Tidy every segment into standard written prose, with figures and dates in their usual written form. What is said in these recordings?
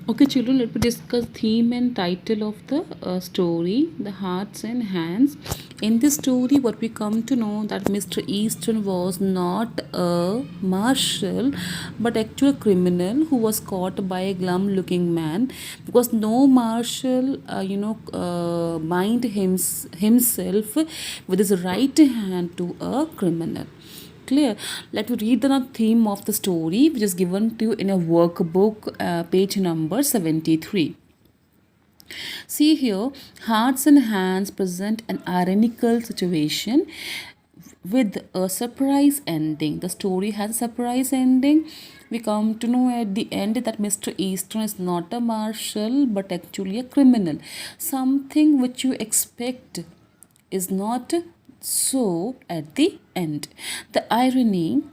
Okay, children, let me discuss theme and title of the story, The Hearts and Hands. In this story, what we come to know that Mr. Easton was not a marshal, but actually a criminal who was caught by a glum-looking man because no marshal, bind himself with his right hand to a criminal. Clear. Let me read the theme of the story, which is given to you in a workbook, page number 73. See here, Hearts and Hands present an ironical situation with a surprise ending. The story has a surprise ending. We come to know at the end that Mr. Easton is not a marshal but actually a criminal. Something which you expect is not so at the end. The irony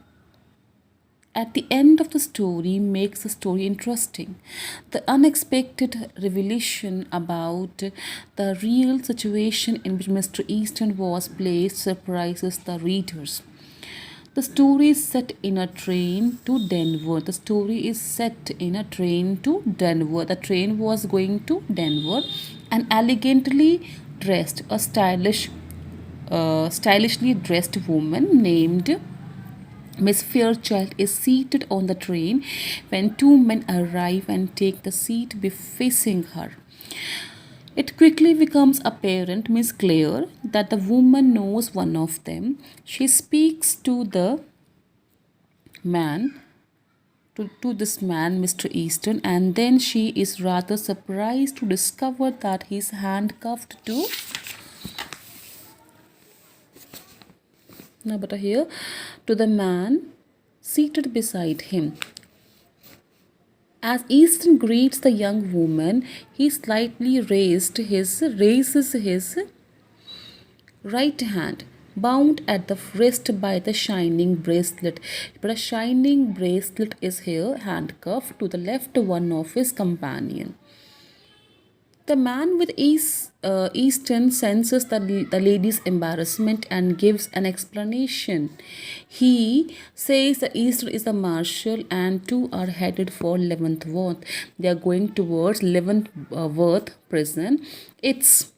at the end of the story makes the story interesting. The unexpected revelation about the real situation in which Mr. Easton was placed surprises the readers. The story is set in a train to Denver. The story is set in a train to Denver. The train was going to Denver. An elegantly dressed, stylishly dressed woman named Miss Fairchild is seated on the train when two men arrive and take the seat facing her. It quickly becomes apparent, Miss Clare, that the woman knows one of them. She speaks to the man, to this man, Mr. Easton, and then she is rather surprised to discover that he is handcuffed to. Now, but here to the man seated beside him. As Easton greets the young woman, he slightly raises his right hand, bound at the wrist by the shining bracelet. But a shining bracelet is here handcuffed to the left one of his companion. The man with Easton senses the lady's embarrassment and gives an explanation. He says that Easton is the marshal and two are headed for Leavenworth. They are going towards Leavenworth prison. It's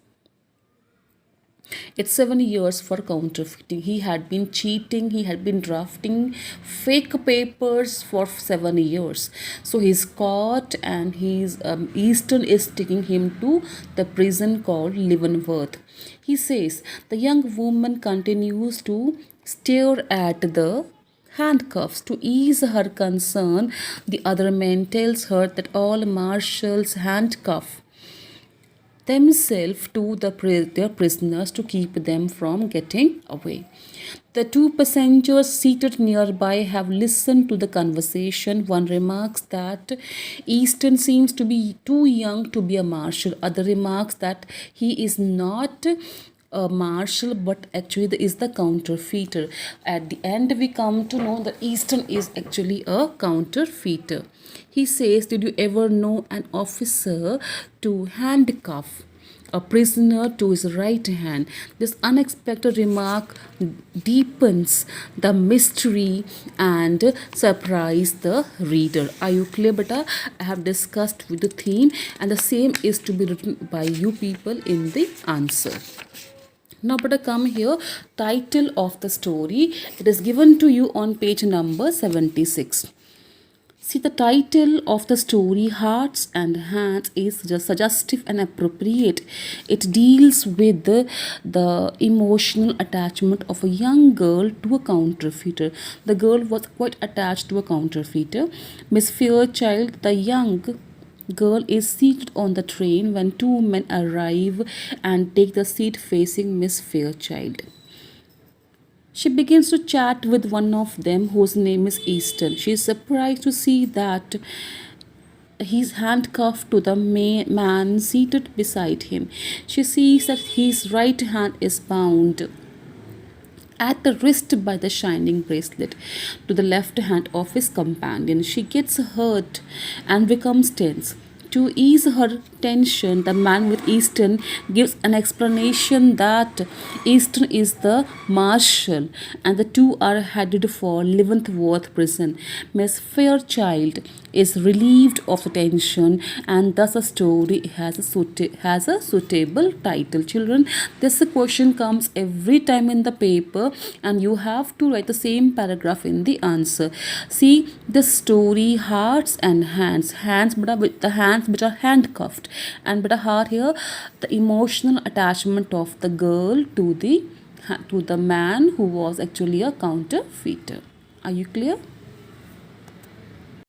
7 years for counterfeiting. He had been cheating, he had been drafting fake papers for 7 years. So he's caught and Easton is taking him to the prison called Leavenworth. He says the young woman continues to stare at the handcuffs. To ease her concern, the other man tells her that all marshals handcuff themselves to their prisoners to keep them from getting away. The two passengers seated nearby have listened to the conversation. One remarks that Easton seems to be too young to be a marshal. Other remarks that he is not a marshal but actually is the counterfeiter. At the end, we come to know that Easton is actually a counterfeiter. He says, did you ever know an officer to handcuff a prisoner to his right hand? This unexpected remark deepens the mystery and surprise the reader. Are you clear, beta? I have discussed with the theme, and the same is to be written by you people in the answer. Now, but come here, title of the story. It is given to you on page number 76. See, the title of the story, Hearts and Hands, is just suggestive and appropriate. It deals with the emotional attachment of a young girl to a counterfeiter. The girl was quite attached to a counterfeiter. Miss Fairchild, the young girl, is seated on the train when two men arrive and take the seat facing Miss Fairchild. She begins to chat with one of them whose name is Easton. She is surprised to see that he's handcuffed to the man seated beside him. She sees that his right hand is bound at the wrist by the shining bracelet to the left hand of his companion. She gets hurt and becomes tense. To ease her tension, the man with Easton gives an explanation that Easton is the marshal and the two are headed for Leavenworth prison. Miss Fairchild is relieved of the tension, and thus the story has a suitable title. Children, this question comes every time in the paper, and you have to write the same paragraph in the answer. See the story Hearts and Hands. Hands beta with the hands which are handcuffed, and beta heart here the emotional attachment of the girl to the man who was actually a counterfeiter. Are you clear?